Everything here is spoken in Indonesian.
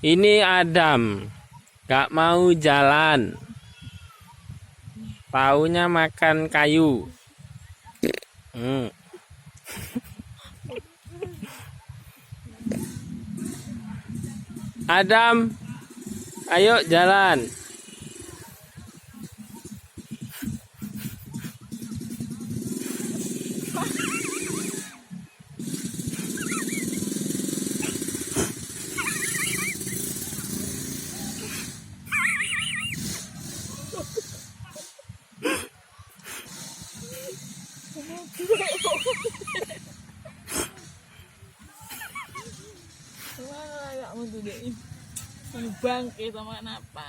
Ini Adam, gak mau jalan, taunya makan kayu. Adam, ayo jalan. Wah, kamu tuh deh. Bangke sama kenapa?